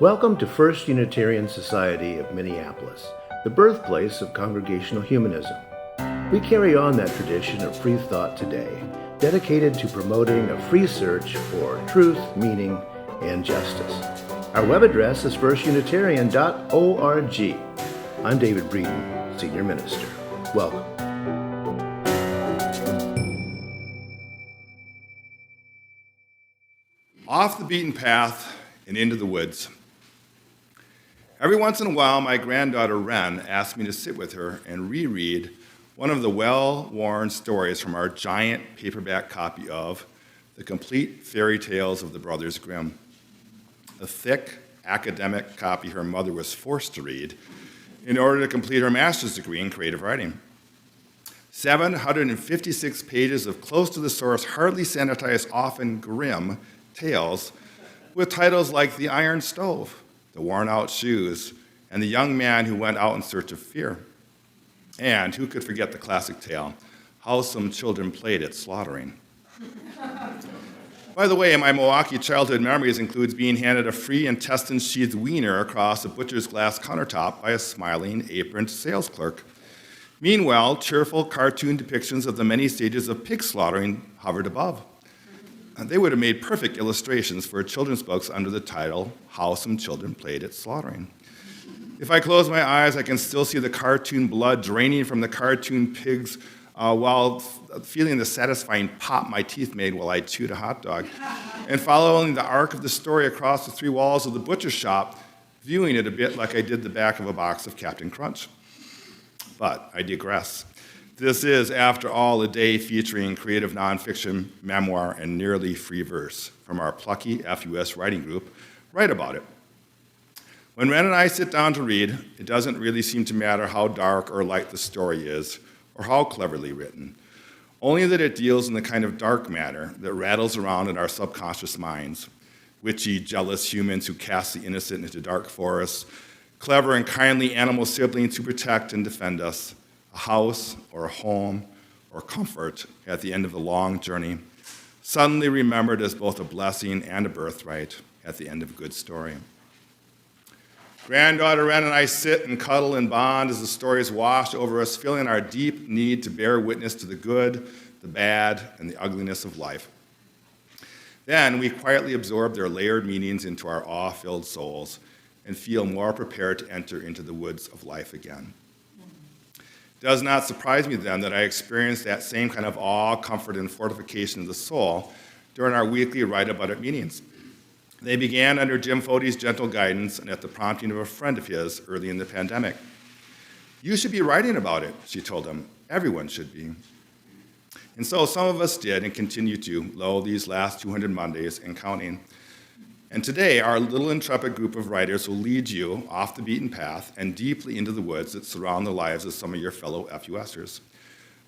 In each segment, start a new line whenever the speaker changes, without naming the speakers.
Welcome to First Unitarian Society of Minneapolis, the birthplace of Congregational Humanism. We carry on that tradition of free thought today, dedicated to promoting a free search for truth, meaning, and justice. Our web address is firstunitarian.org. I'm David Breeden, Senior Minister. Welcome.
Off the beaten path and into the woods. Every once in a while, my granddaughter Wren asked me to sit with her and reread one of the well-worn stories from our giant paperback copy of The Complete Fairy Tales of the Brothers Grimm, a thick academic copy her mother was forced to read in order to complete her master's degree in creative writing. 756 pages of close-to-the-source, hardly sanitized, often grim tales with titles like The Iron Stove, The Worn-Out Shoes, and The Young Man Who Went Out in Search of Fear. And who could forget the classic tale, How Some Children Played at Slaughtering. By the way, my Milwaukee childhood memories includes being handed a free intestine-sheathed wiener across a butcher's glass countertop by a smiling, aproned sales clerk. Meanwhile, cheerful cartoon depictions of the many stages of pig slaughtering hovered above. They would have made perfect illustrations for children's books under the title, How Some Children Played at Slaughtering. If I close my eyes, I can still see the cartoon blood draining from the cartoon pigs while feeling the satisfying pop my teeth made while I chewed a hot dog, and following the arc of the story across the three walls of the butcher shop, viewing it a bit like I did the back of a box of Captain Crunch. But I digress. This is, after all, a day featuring creative nonfiction, memoir, and nearly free verse from our plucky FUS writing group. Write about it. When Ren and I sit down to read, it doesn't really seem to matter how dark or light the story is, or how cleverly written, only that it deals in the kind of dark matter that rattles around in our subconscious minds. Witchy, jealous humans who cast the innocent into dark forests, clever and kindly animal siblings who protect and defend us, a house or a home or comfort at the end of the long journey, suddenly remembered as both a blessing and a birthright at the end of a good story. Granddaughter Wren and I sit and cuddle and bond as the stories wash over us, feeling our deep need to bear witness to the good, the bad, and the ugliness of life. Then we quietly absorb their layered meanings into our awe-filled souls and feel more prepared to enter into the woods of life again. It does not surprise me then that I experienced that same kind of awe, comfort, and fortification of the soul during our weekly Write About It meetings. They began under Jim Fode's gentle guidance and at the prompting of a friend of his early in the pandemic. You should be writing about it, she told him. Everyone should be. And so some of us did and continue to, these last 200 Mondays and counting. And today, our little intrepid group of writers will lead you off the beaten path and deeply into the woods that surround the lives of some of your fellow FUSers.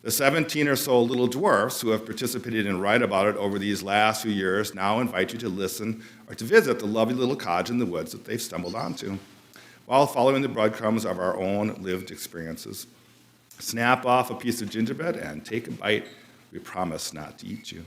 The 17 or so little dwarfs who have participated in Write About It over these last few years now invite you to listen or to visit the lovely little cottage in the woods that they've stumbled onto, while following the breadcrumbs of our own lived experiences. Snap off a piece of gingerbread and take a bite. We promise not to eat you.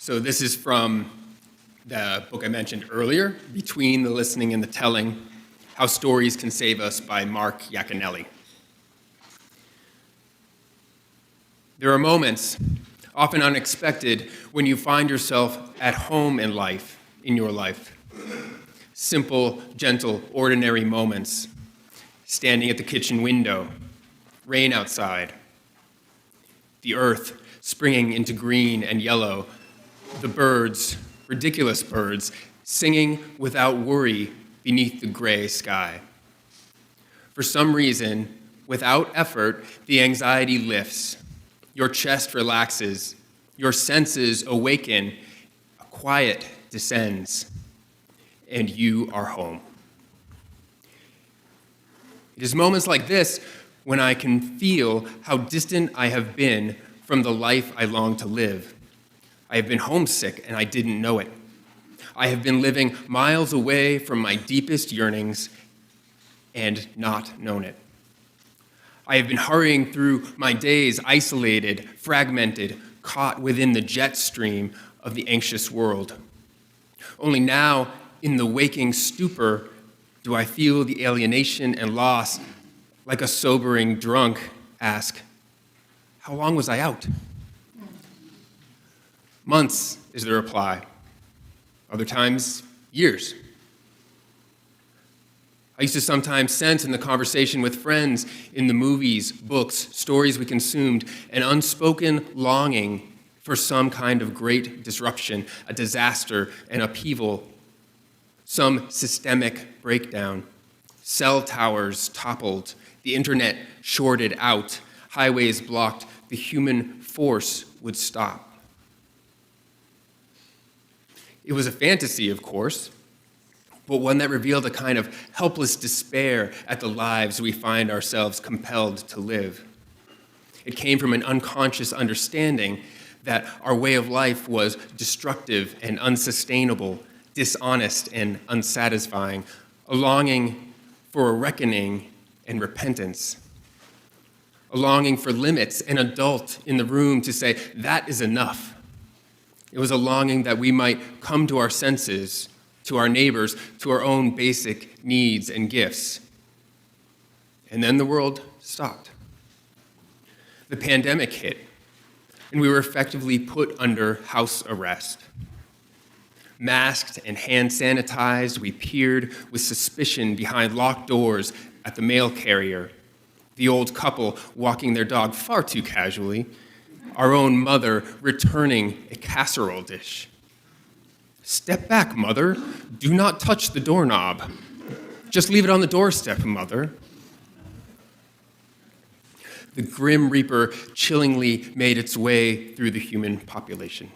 So this is from the book I mentioned earlier, Between the Listening and the Telling, How Stories Can Save Us by Mark Yaconelli. There are moments, often unexpected, when you find yourself at home in life, in your life. Simple, gentle, ordinary moments. Standing at the kitchen window, rain outside, the earth springing into green and yellow, the birds, ridiculous birds, singing without worry beneath the gray sky. For some reason, without effort, the anxiety lifts. Your chest relaxes. Your senses awaken. A quiet descends. And you are home. It is moments like this when I can feel how distant I have been from the life I long to live. I have been homesick and I didn't know it. I have been living miles away from my deepest yearnings and not known it. I have been hurrying through my days, isolated, fragmented, caught within the jet stream of the anxious world. Only now, in the waking stupor, do I feel the alienation and loss, like a sobering drunk ask, how long was I out? Months is the reply. Other times, years. I used to sometimes sense in the conversation with friends, in the movies, books, stories we consumed, an unspoken longing for some kind of great disruption, a disaster, an upheaval, some systemic breakdown. Cell towers toppled, the internet shorted out, highways blocked, the human force would stop. It was a fantasy, of course, but one that revealed a kind of helpless despair at the lives we find ourselves compelled to live. It came from an unconscious understanding that our way of life was destructive and unsustainable, dishonest and unsatisfying, a longing for a reckoning and repentance, a longing for limits, an adult in the room to say, that is enough. It was a longing that we might come to our senses, to our neighbors, to our own basic needs and gifts. And then the world stopped. The pandemic hit, and we were effectively put under house arrest. Masked and hand sanitized, we peered with suspicion behind locked doors at the mail carrier, the old couple walking their dog far too casually, our own mother returning a casserole dish. Step back, mother. Do not touch the doorknob. Just leave it on the doorstep, mother. The Grim Reaper chillingly made its way through the human population,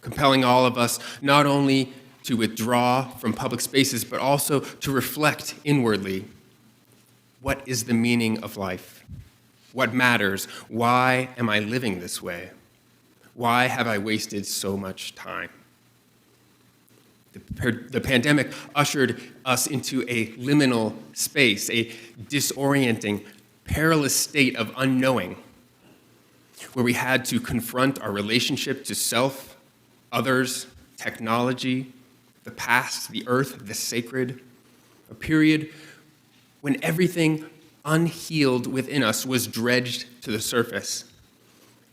compelling all of us not only to withdraw from public spaces, but also to reflect inwardly. What is the meaning of life? What matters? Why am I living this way? Why have I wasted so much time? The pandemic ushered us into a liminal space, a disorienting, perilous state of unknowing, where we had to confront our relationship to self, others, technology, the past, the earth, the sacred, a period when everything unhealed within us was dredged to the surface.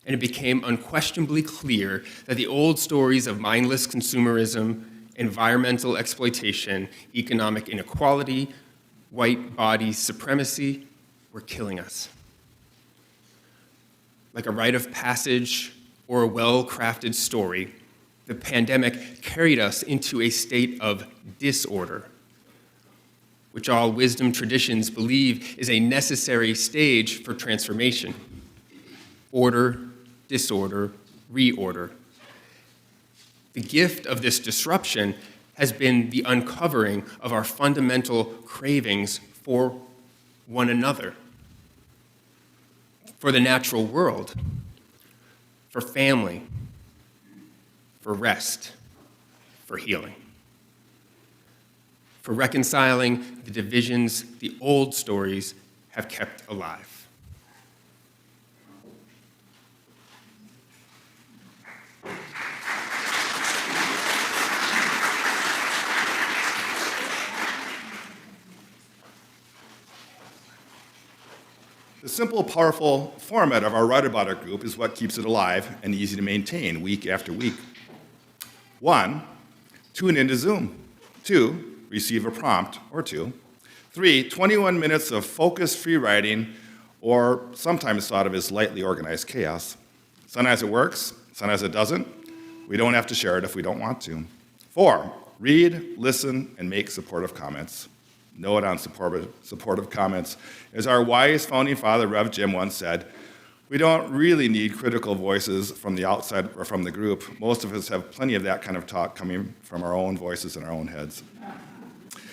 And it became unquestionably clear that the old stories of mindless consumerism, environmental exploitation, economic inequality, white body supremacy were killing us. Like a rite of passage or a well-crafted story, the pandemic carried us into a state of disorder, which all wisdom traditions believe is a necessary stage for transformation. Order, disorder, reorder. The gift of this disruption has been the uncovering of our fundamental cravings for one another, for the natural world, for family, for rest, for healing, for reconciling the divisions the old stories have kept alive.
The simple, powerful format of our Write About It group is what keeps it alive and easy to maintain week after week. 1, tune into Zoom. 2, receive a prompt or two. 3, 21 minutes of focused free writing, or sometimes thought of as lightly organized chaos. Sometimes it works, sometimes it doesn't. We don't have to share it if we don't want to. 4, read, listen, and make supportive comments. Note on supportive comments. As our wise founding father, Rev. Jim, once said, we don't really need critical voices from the outside or from the group. Most of us have plenty of that kind of talk coming from our own voices in our own heads.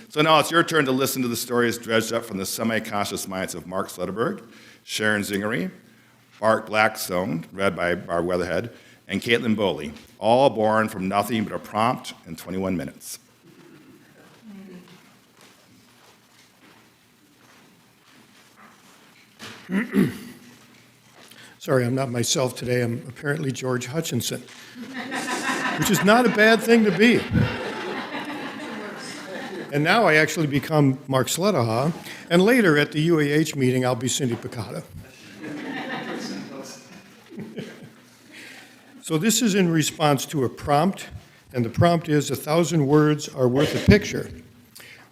So now it's your turn to listen to the stories dredged up from the semi-conscious minds of Mark Sletterberg, Sharon Zingery, Bart Blackstone, read by Barb Weatherhead, and Caitlin Bowley, all born from nothing but a prompt in 21 minutes.
Sorry, I'm not myself today. I'm apparently George Hutchinson, which is not a bad thing to be. And now I actually become Mark Sledaha, and later at the UAH meeting, I'll be Cindy Piccata. So this is in response to a prompt, and the prompt is 1,000 words are worth a picture.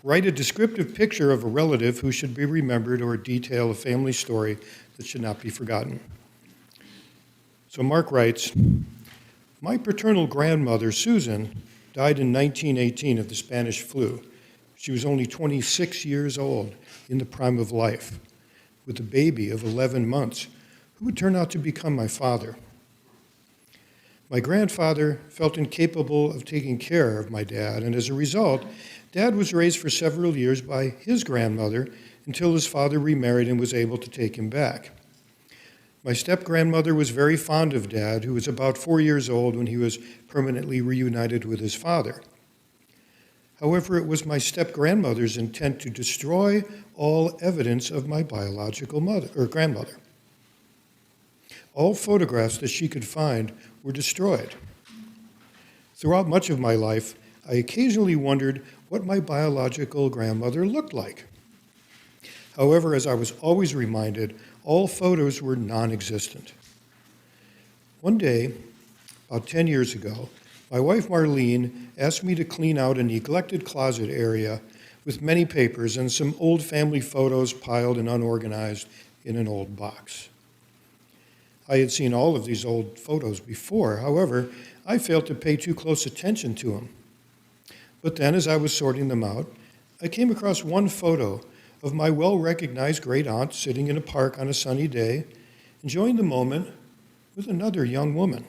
Write a descriptive picture of a relative who should be remembered or detail a family story that should not be forgotten. So Mark writes, my paternal grandmother, Susan, died in 1918 of the Spanish flu. She was only 26 years old, in the prime of life, with a baby of 11 months, who would turn out to become my father. My grandfather felt incapable of taking care of my dad, and as a result, Dad was raised for several years by his grandmother until his father remarried and was able to take him back. My step-grandmother was very fond of Dad, who was about 4 years old when he was permanently reunited with his father. However, it was my step-grandmother's intent to destroy all evidence of my biological mother or grandmother. All photographs that she could find were destroyed. Throughout much of my life, I occasionally wondered what my biological grandmother looked like. However, as I was always reminded, all photos were non-existent. One day, about 10 years ago, my wife Marlene asked me to clean out a neglected closet area with many papers and some old family photos piled and unorganized in an old box. I had seen all of these old photos before. However, I failed to pay too close attention to them. But then, as I was sorting them out, I came across one photo of my well-recognized great-aunt sitting in a park on a sunny day, enjoying the moment with another young woman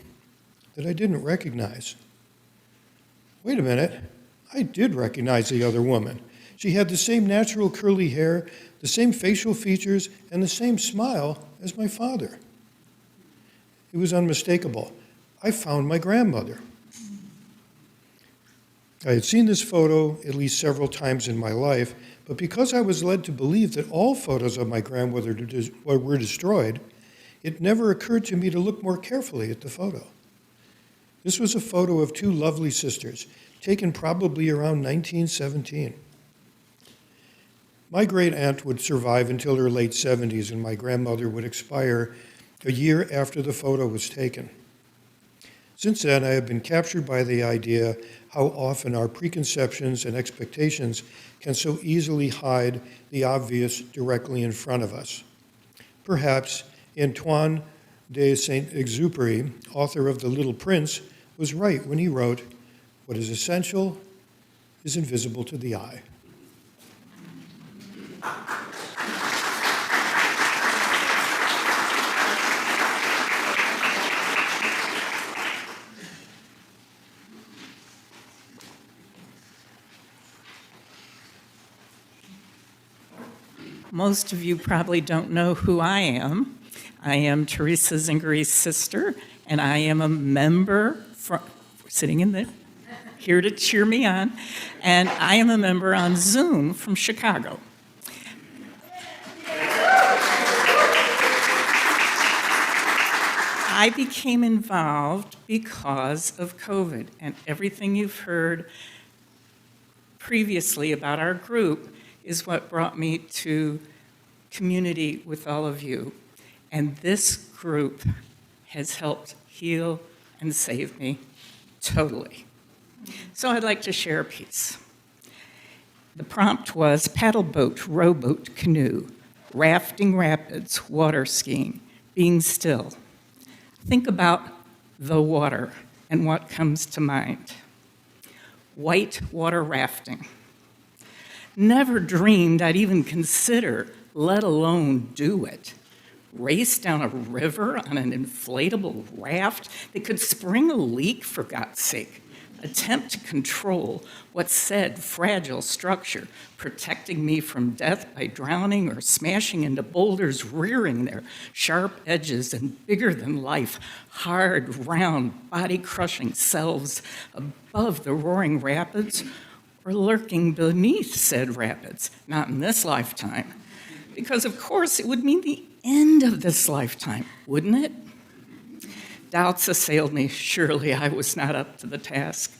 that I didn't recognize. Wait a minute, I did recognize the other woman. She had the same natural curly hair, the same facial features, and the same smile as my father. It was unmistakable. I found my grandmother. I had seen this photo at least several times in my life, but because I was led to believe that all photos of my grandmother were destroyed, it never occurred to me to look more carefully at the photo. This was a photo of two lovely sisters, taken probably around 1917. My great-aunt would survive until her late 70s, and my grandmother would expire a year after the photo was taken. Since then, I have been captured by the idea how often our preconceptions and expectations can so easily hide the obvious directly in front of us. Perhaps Antoine de Saint-Exupéry, author of The Little Prince, was right when he wrote, "What is essential is invisible to the eye."
Most of you probably don't know who I am. I am Teresa Zingery's sister, and I am a member sitting in there, here to cheer me on, and I am a member on Zoom from Chicago. I became involved because of COVID, and everything you've heard previously about our group is what brought me to community with all of you. And this group has helped heal and save me totally. So I'd like to share a piece. The prompt was paddle boat, rowboat, canoe, rafting rapids, water skiing, being still. Think about the water and what comes to mind. White water rafting. Never dreamed I'd even consider, let alone do it. Race down a river on an inflatable raft that could spring a leak, for God's sake. attempt to control what said fragile structure, protecting me from death by drowning or smashing into boulders, rearing their sharp edges and bigger-than-life, hard, round, body-crushing selves above the roaring rapids, or lurking beneath said rapids, not in this lifetime. Because, of course, it would mean the end of this lifetime, wouldn't it? Doubts assailed me. Surely I was not up to the task.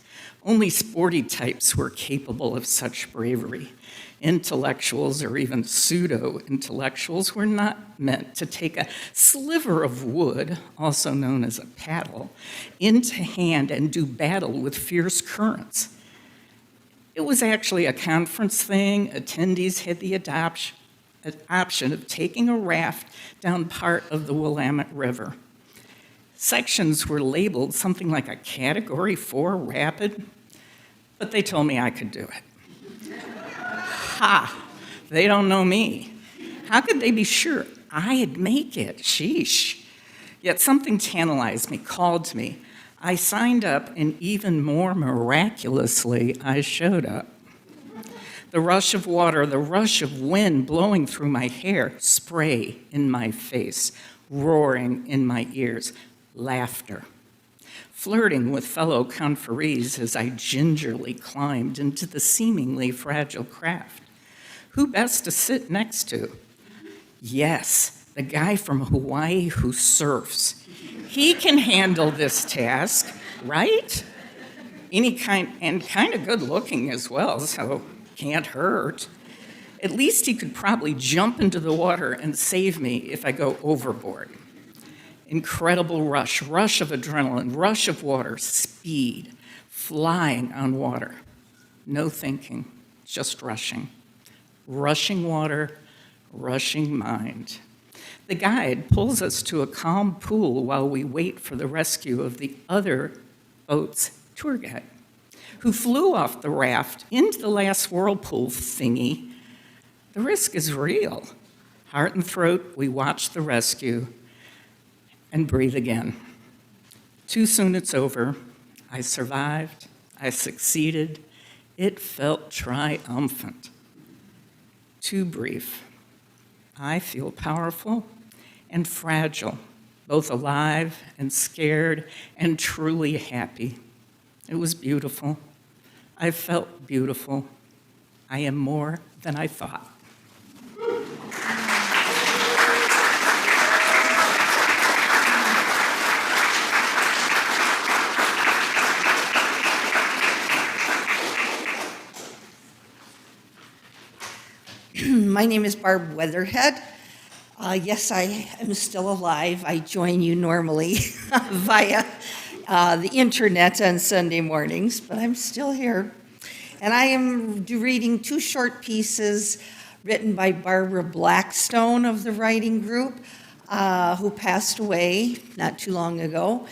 Only sporty types were capable of such bravery. Intellectuals, or even pseudo-intellectuals, were not meant to take a sliver of wood, also known as a paddle, into hand and do battle with fierce currents. It was actually a conference thing. Attendees had the option of taking a raft down part of the Willamette River. Sections were labeled something like a Category 4 rapid, but they told me I could do it. Ha! They don't know me. How could they be sure I'd make it? Sheesh. Yet something tantalized me, called to me. I signed up, and even more miraculously, I showed up. The rush of water, the rush of wind blowing through my hair, spray in my face, roaring in my ears, laughter, flirting with fellow conferees as I gingerly climbed into the seemingly fragile craft. Who best to sit next to? Yes, the guy from Hawaii who surfs. He can handle this task, right? And kind of good looking as well, so can't hurt. At least he could probably jump into the water and save me if I go overboard. Incredible rush of adrenaline, rush of water, speed, flying on water. No thinking, just rushing. Rushing water, rushing mind. The guide pulls us to a calm pool while we wait for the rescue of the other boat's tour guide, who flew off the raft into the last whirlpool thingy. The risk is real. Heart and throat, we watch the rescue and breathe again. Too soon it's over. I survived. I succeeded. It felt triumphant. Too brief. I feel powerful and fragile, both alive and scared and truly happy. It was beautiful. I felt beautiful. I am more than I thought.
My name is Barb Weatherhead. Yes, I am still alive. I join you normally via the internet on Sunday mornings, but I'm still here. And I am reading two short pieces written by Barbara Blackstone of the writing group, who passed away not too long ago.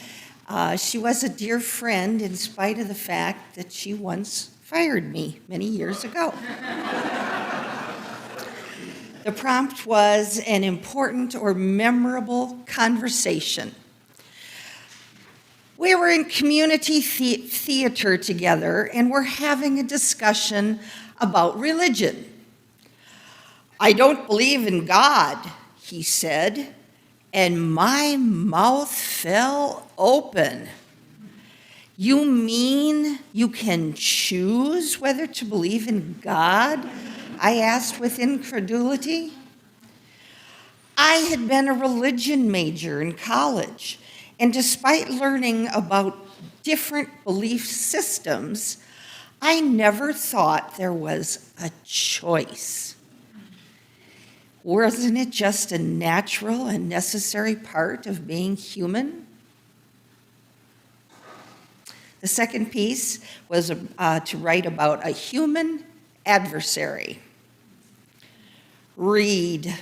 She was a dear friend in spite of the fact that she once fired me many years ago. The prompt was an important or memorable conversation. We were in community theater together, and we're having a discussion about religion. "I don't believe in God," he said, and my mouth fell open. "You mean you can choose whether to believe in God?" I asked with incredulity. I had been a religion major in college, and despite learning about different belief systems, I never thought there was a choice. Wasn't it just a natural and necessary part of being human? The second piece was to write about a human adversary. Reed,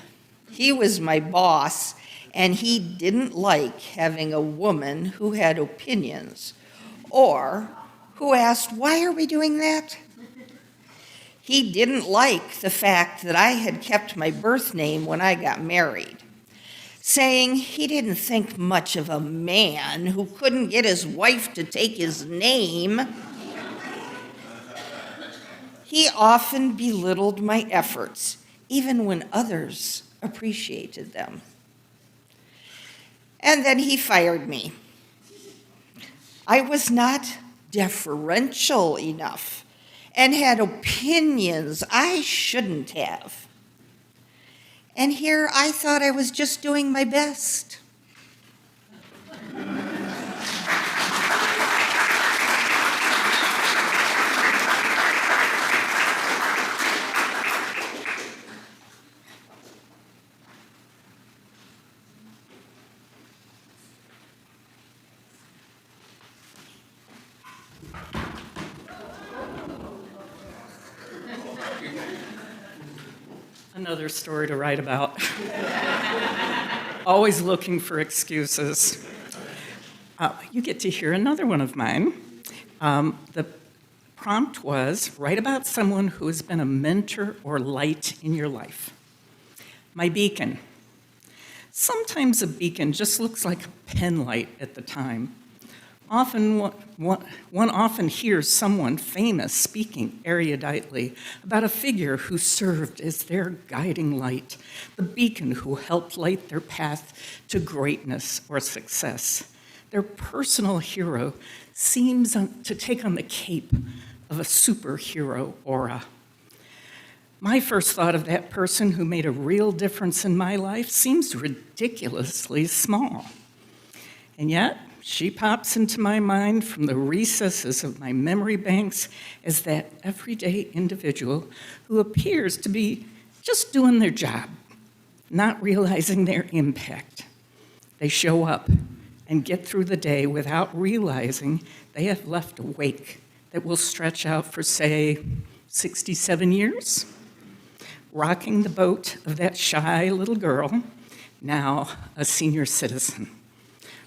he was my boss, and he didn't like having a woman who had opinions or who asked, "Why are we doing that?" He didn't like the fact that I had kept my birth name when I got married, saying he didn't think much of a man who couldn't get his wife to take his name. He often belittled my efforts, even when others appreciated them. And then he fired me. I was not deferential enough and had opinions I shouldn't have. And here I thought I was just doing my best.
Another story to write about. Always looking for excuses. You get to hear another one of mine. The prompt was, write about someone who has been a mentor or light in your life. My beacon. Sometimes a beacon just looks like a pen light at the time. One often hears someone famous speaking eruditely about a figure who served as their guiding light, the beacon who helped light their path to greatness or success. Their personal hero seems to take on the cape of a superhero aura. My first thought of that person who made a real difference in my life seems ridiculously small. And yet, she pops into my mind from the recesses of my memory banks as that everyday individual who appears to be just doing their job, not realizing their impact. They show up and get through the day without realizing they have left a wake that will stretch out for, say, 67 years, rocking the boat of that shy little girl, now a senior citizen.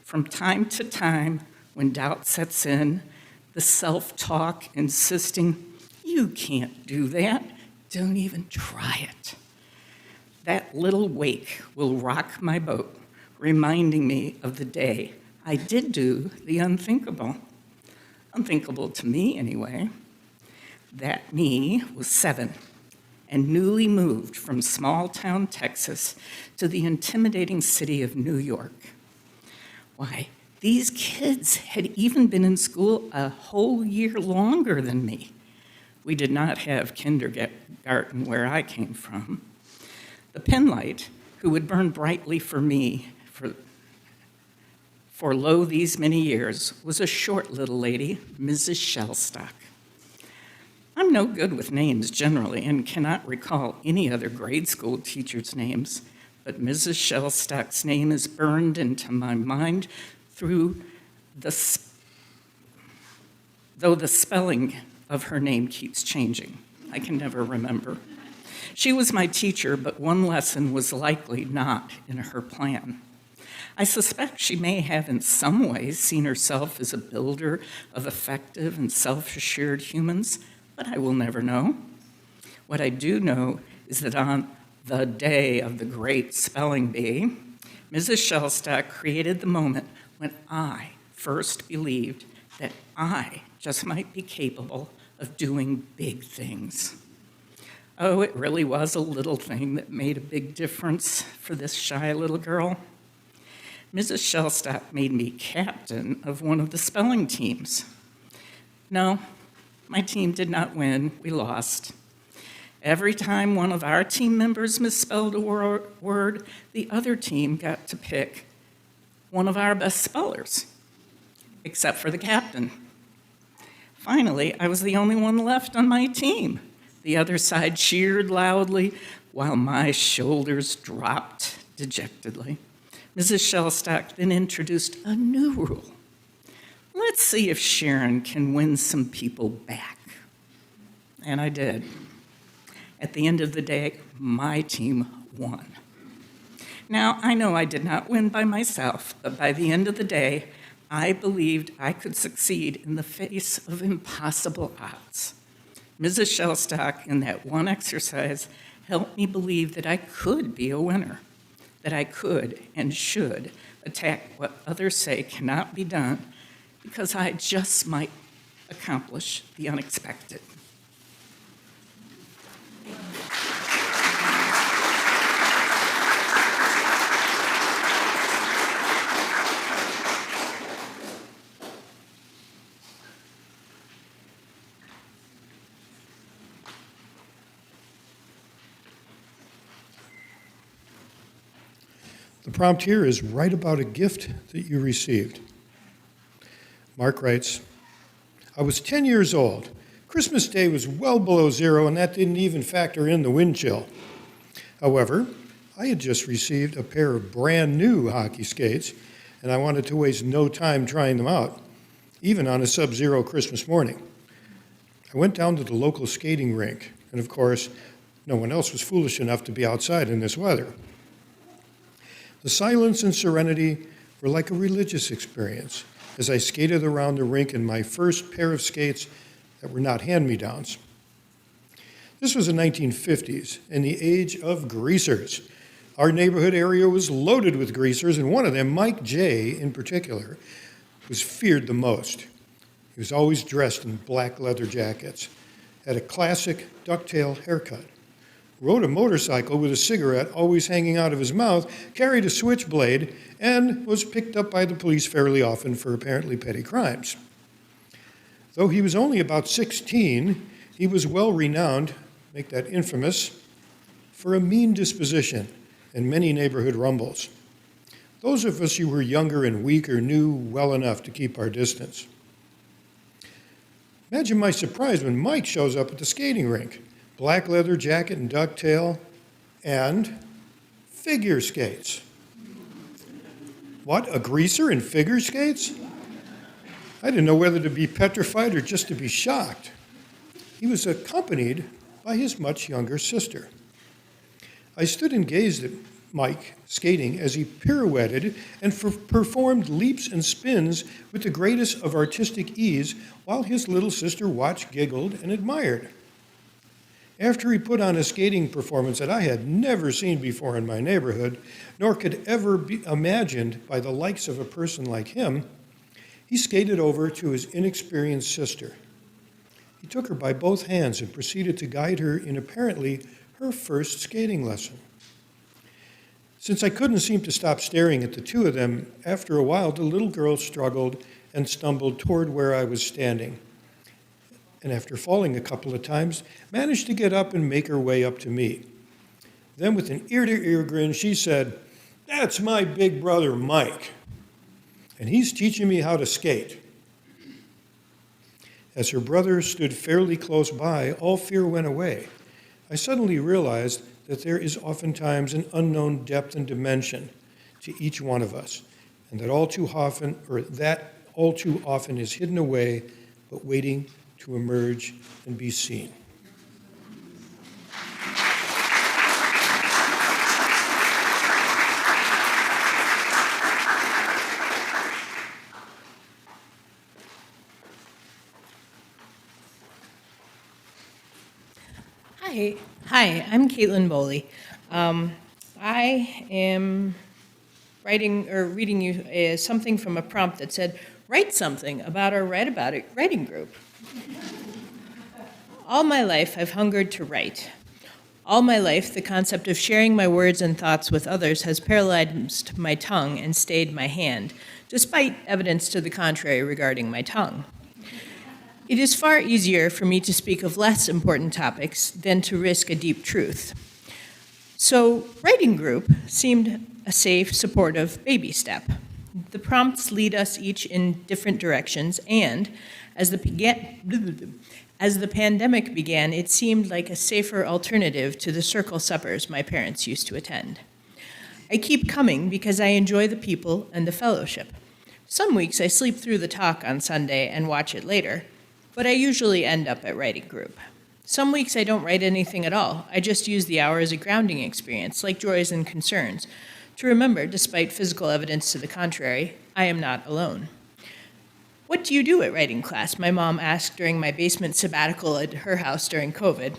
From time to time, when doubt sets in, the self-talk insisting, you can't do that, don't even try it. That little wake will rock my boat, reminding me of the day I did do the unthinkable. Unthinkable to me, anyway. That me was 7 and newly moved from small-town Texas to the intimidating city of New York. Why, these kids had even been in school a whole year longer than me. We did not have kindergarten where I came from. The penlight, who would burn brightly for me for lo these many years, was a short little lady, Mrs. Shellstock. I'm no good with names generally and cannot recall any other grade school teacher's names, but Mrs. Shellstock's name is burned into my mind though the spelling of her name keeps changing. I can never remember. She was my teacher, but one lesson was likely not in her plan. I suspect she may have in some ways seen herself as a builder of effective and self-assured humans, but I will never know. What I do know is that on the day of the great spelling bee, Mrs. Shellstock created the moment when I first believed that I just might be capable of doing big things. Oh, it really was a little thing that made a big difference for this shy little girl. Mrs. Shellstock made me captain of one of the spelling teams. No, my team did not win, we lost. Every time one of our team members misspelled a word, the other team got to pick one of our best spellers, except for the captain. Finally, I was the only one left on my team. The other side cheered loudly while my shoulders dropped dejectedly. Mrs. Shellstock then introduced a new rule. Let's see if Sharon can win some people back. And I did. At the end of the day, my team won. Now, I know I did not win by myself, but by the end of the day, I believed I could succeed in the face of impossible odds. Mrs. Shellstock, in that one exercise, helped me believe that I could be a winner, that I could and should attack what others say cannot be done, because I just might accomplish the unexpected.
The prompt here is write about a gift that you received. Mark writes, I was 10 years old. Christmas Day was well below zero, and that didn't even factor in the wind chill. However, I had just received a pair of brand new hockey skates, and I wanted to waste no time trying them out, even on a sub-zero Christmas morning. I went down to the local skating rink, and of course, no one else was foolish enough to be outside in this weather. The silence and serenity were like a religious experience as I skated around the rink in my first pair of skates that were not hand-me-downs. This was the 1950s, in the age of greasers. Our neighborhood area was loaded with greasers, and one of them, Mike J. in particular, was feared the most. He was always dressed in black leather jackets, had a classic ducktail haircut, rode a motorcycle with a cigarette always hanging out of his mouth, carried a switchblade, and was picked up by the police fairly often for apparently petty crimes. Though he was only about 16, he was well renowned, make that infamous, for a mean disposition and many neighborhood rumbles. Those of us who were younger and weaker knew well enough to keep our distance. Imagine my surprise when Mike shows up at the skating rink. Black leather jacket and ducktail, and figure skates. What, a greaser in figure skates? I didn't know whether to be petrified or just to be shocked. He was accompanied by his much younger sister. I stood and gazed at Mike skating as he pirouetted and performed leaps and spins with the greatest of artistic ease while his little sister watched, giggled, and admired. After he put on a skating performance that I had never seen before in my neighborhood, nor could ever be imagined by the likes of a person like him, he skated over to his inexperienced sister. He took her by both hands and proceeded to guide her in apparently her first skating lesson. Since I couldn't seem to stop staring at the two of them, after a while the little girl struggled and stumbled toward where I was standing, and after falling a couple of times, managed to get up and make her way up to me. Then with an ear-to-ear grin, she said, "That's my big brother, Mike, and he's teaching me how to skate." As her brother stood fairly close by, all fear went away. I suddenly realized that there is oftentimes an unknown depth and dimension to each one of us, and that all too often is hidden away, but waiting to emerge and be seen.
Hi, I'm Caitlin Boley. I am reading you something from a prompt that said, write something about our Write About It writing group. All my life, I've hungered to write. All my life, the concept of sharing my words and thoughts with others has paralyzed my tongue and stayed my hand, despite evidence to the contrary regarding my tongue. It is far easier for me to speak of less important topics than to risk a deep truth. So, writing group seemed a safe, supportive baby step. The prompts lead us each in different directions, and as the pandemic began, it seemed like a safer alternative to the circle suppers my parents used to attend. I keep coming because I enjoy the people and the fellowship. Some weeks I sleep through the talk on Sunday and watch it later, but I usually end up at writing group. Some weeks I don't write anything at all. I just use the hour as a grounding experience, like joys and concerns, to remember, despite physical evidence to the contrary, I am not alone. What do you do at writing class? My mom asked during my basement sabbatical at her house during COVID.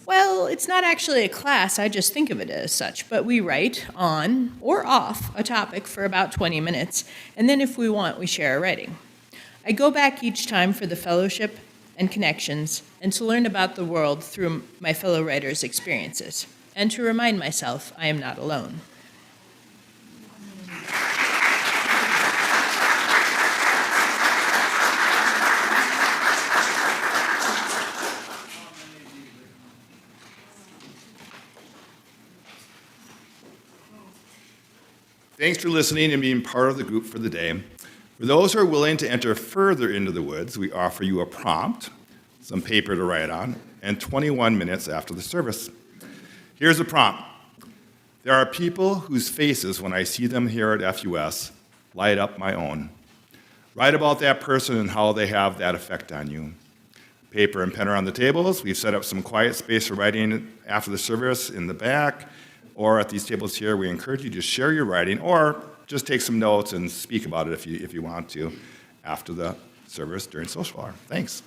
Well, it's not actually a class, I just think of it as such, but we write on or off a topic for about 20 minutes, and then if we want, we share our writing. I go back each time for the fellowship and connections, and to learn about the world through my fellow writers' experiences, and to remind myself I am not alone.
Thanks for listening and being part of the group for the day. For those who are willing to enter further into the woods, we offer you a prompt, some paper to write on, and 21 minutes after the service. Here's a prompt. There are people whose faces, when I see them here at FUS, light up my own. Write about that person and how they have that effect on you. Paper and pen are on the tables. We've set up some quiet space for writing after the service in the back, or at these tables here. We encourage you to share your writing, or just take some notes and speak about it if you want to after the service during social hour. Thanks.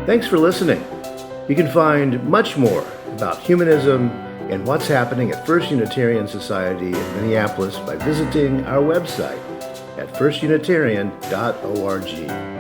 Thanks for listening. You can find much more about humanism and what's happening at First Unitarian Society in Minneapolis by visiting our website at firstunitarian.org.